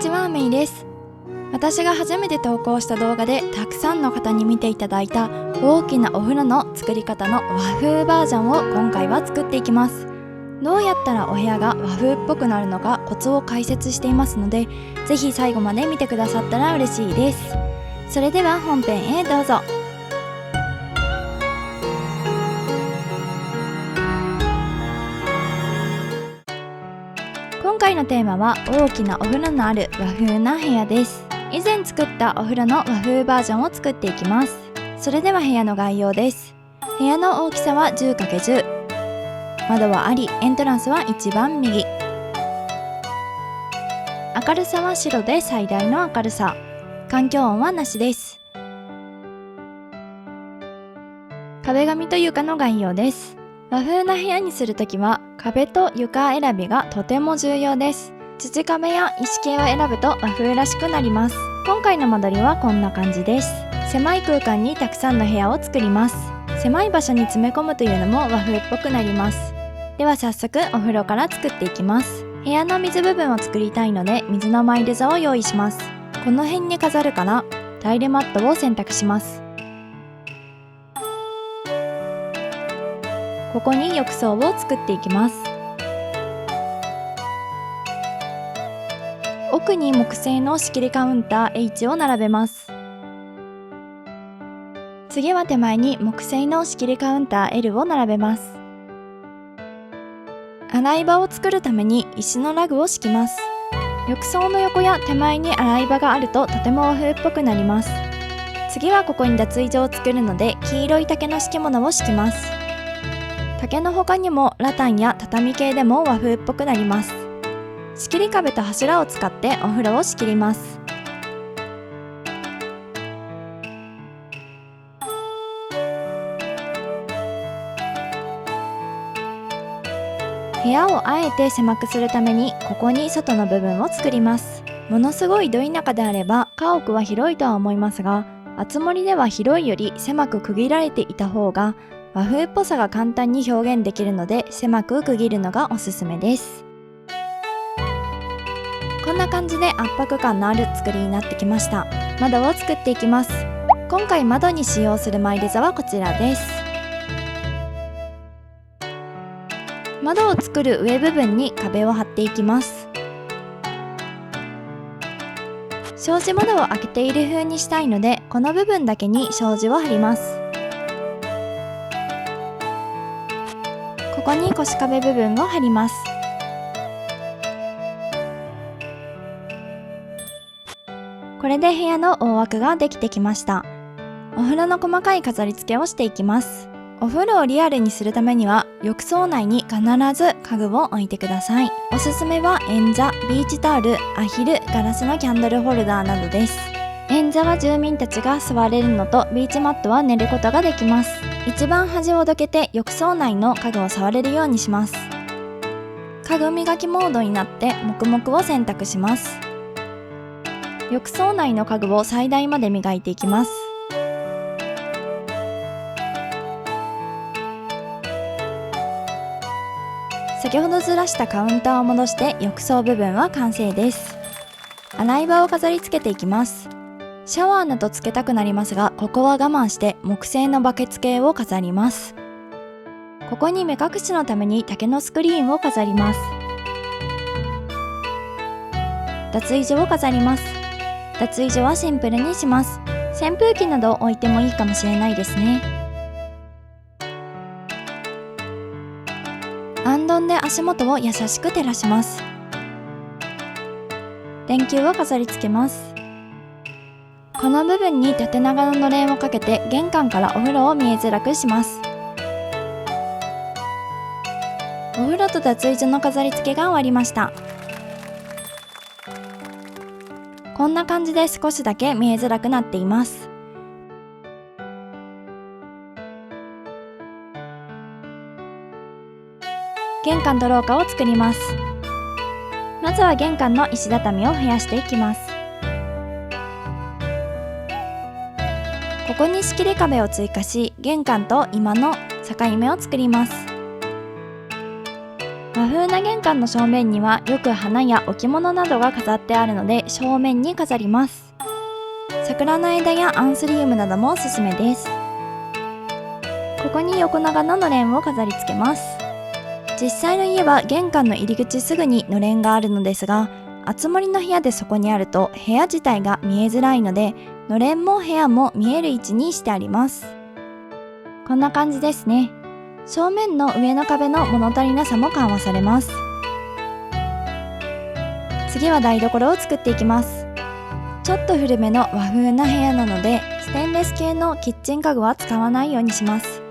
ちは、メイです。私が初めて投稿した動画でたくさんの方に見ていただいた大きなお風呂の作り方の和風バージョンを今回は作っていきます。どうやったらお部屋が和風っぽくなるのかコツを解説していますので、ぜひ最後まで見てくださったら嬉しいです。それでは本編へどうぞ。今回のテーマは大きなお風呂のある和風な部屋です。以前作ったお風呂の和風バージョンを作っていきます。それでは部屋の概要です。部屋の大きさは 10×10、 窓はあり、エントランスは一番右。明るさは白で最大の明るさ。環境音はなしです。壁紙と床の概要です。和風な部屋にするときは壁と床選びがとても重要です。土壁や石系を選ぶと和風らしくなります。今回の間取りはこんな感じです。狭い空間にたくさんの部屋を作ります。狭い場所に詰め込むというのも和風っぽくなります。では早速お風呂から作っていきます。部屋の水部分を作りたいので水のマイル座を用意します。この辺に飾るからタイルマットを選択します。ここに浴槽を作っていきます。奥に木製の仕切りカウンター H を並べます。次は手前に木製の仕切りカウンター L を並べます。洗い場を作るために石のラグを敷きます。浴槽の横や手前に洗い場があるととても和風っぽくなります。次はここに脱衣所を作るので黄色い竹の敷物を敷きます。竹の他にもラタンや畳系でも和風っぽくなります。仕切り壁と柱を使ってお風呂を仕切ります。部屋をあえて狭くするためにここに外の部分を作ります。ものすごいど田舎であれば家屋は広いとは思いますが、あつ森では広いより狭く区切られていた方が和風っぽさが簡単に表現できるので、狭く区切るのがおすすめです。こんな感じで圧迫感のある作りになってきました。窓を作っていきます。今回窓に使用するマイル座はこちらです。窓を作る上部分に壁を貼っていきます。障子窓を開けている風にしたいので、この部分だけに障子を貼ります。ここに腰壁部分を貼ります。これで部屋の大枠ができてきました。お風呂の細かい飾り付けをしていきます。お風呂をリアルにするためには浴槽内に必ず家具を置いてください。おすすめは円座、ビーチタオル、アヒル、ガラスのキャンドルホルダーなどです。円座は住民たちが座れるのと、ビーチマットは寝ることができます。一番端をどけて浴槽内の家具を触れるようにします。家具磨きモードになって黙々を選択します。浴槽内の家具を最大まで磨いていきます。先ほどずらしたカウンターを戻して浴槽部分は完成です。洗い場を飾り付けていきます。シャワーなどつけたくなりますが、ここは我慢して木製のバケツ系を飾ります。ここに目隠しのために竹のスクリーンを飾ります。脱衣所を飾ります。脱衣所はシンプルにします。扇風機など置いてもいいかもしれないですね。あんどんで足元を優しく照らします。電球を飾り付けます。この部分に縦長ののれんをかけて玄関からお風呂を見えづらくします。お風呂と脱衣所の飾り付けが終わりました。こんな感じで少しだけ見えづらくなっています。玄関と廊下を作ります。まずは玄関の石畳を増やしていきます。ここに仕切り壁を追加し、玄関と今の境目を作ります。和和風な玄関の正面にはよく花や置物などが飾ってあるので正面に飾ります。桜の枝やアンスリウムなどもおすすめです。ここに横長ののれんを飾り付けます。実際の家は玄関の入り口すぐにのれんがあるのですが、あつ森の部屋でそこにあると部屋自体が見えづらいので、のれんも部屋も見える位置にしてあります。こんな感じですね。正面の上の壁の物足りなさも緩和されます。次は台所を作っていきます。ちょっと古めの和風な部屋なので、ステンレス系のキッチン家具は使わないようにします。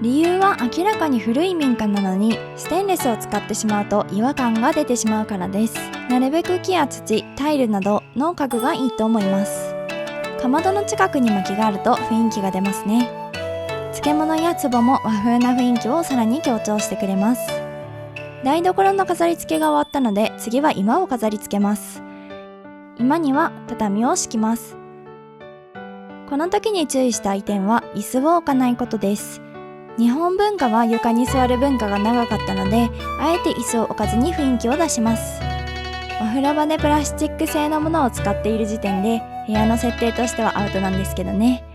理由は明らかに古い民家なのにステンレスを使ってしまうと違和感が出てしまうからです。なるべく木や土、タイルなどの家具がいいと思います。かまどの近くに薪があると雰囲気が出ますね。漬物や壺も和風な雰囲気をさらに強調してくれます。台所の飾り付けが終わったので、次は居間を飾り付けます。居間には畳を敷きます。この時に注意したい点は椅子を置かないことです。日本文化は床に座る文化が長かったので、あえて椅子を置かずに雰囲気を出します。お風呂場でプラスチック製のものを使っている時点で部屋の設定としてはアウトなんですけどね。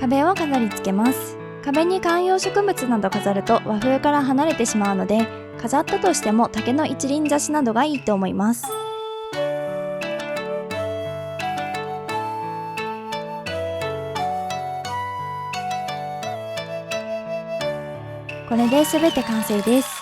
壁を飾り付けます。壁に観葉植物など飾ると和風から離れてしまうので、飾ったとしても竹の一輪挿しなどがいいと思います。これで全て完成です。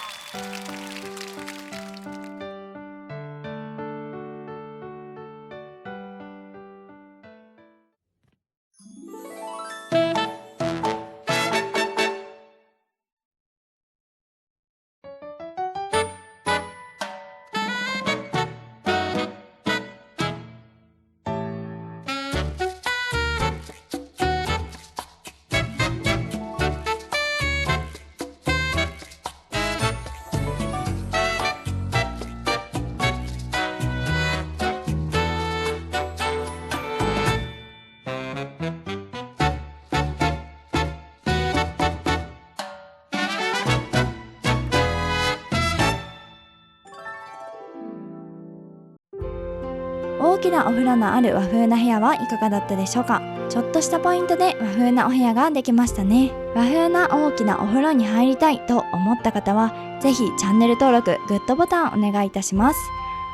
大きなお風呂のある和風な部屋はいかがだったでしょうか。ちょっとしたポイントで和風なお部屋ができましたね。和風な大きなお風呂に入りたいと思った方は、ぜひチャンネル登録、グッドボタンお願いいたします。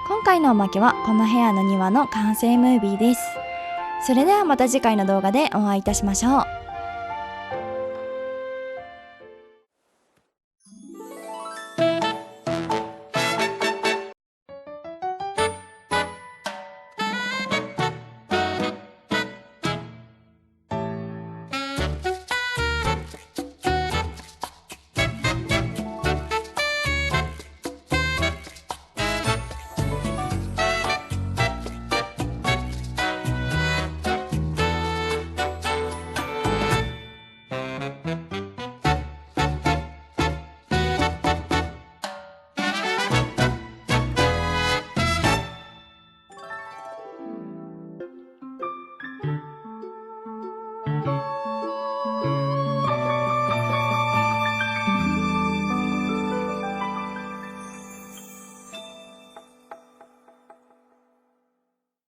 今回のおまけはこの部屋の庭の完成ムービーです。それではまた次回の動画でお会いいたしましょう。